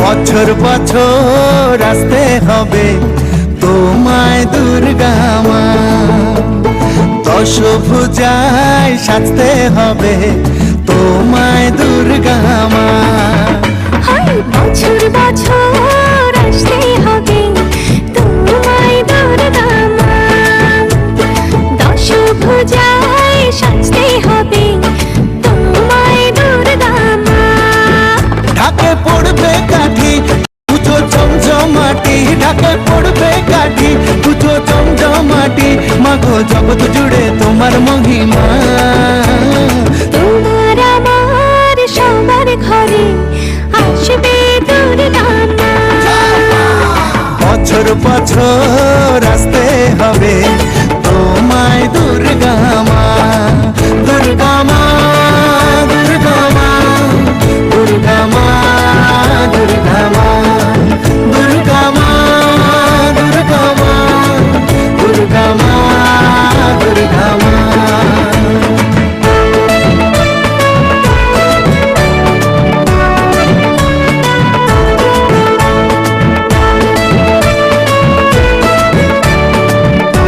বছর বছর আসতে হবে তোমায় দুর্গা মা, দশভুজায় সাজতে হবে তোমায় দুর্গা মা। বছর বছর আসতে হবে তোমায় দুর্গা মা, দশভুজায় সাজতে হবে তোমায় দুর্গা মা। ঢাকে পড়বে কাঠি পুজো জমজমাটি, ঢাকে পড়বে কাঠি পুজো জমজমাটি, মাগো জগৎ জুড়ে তোমার মহিমা।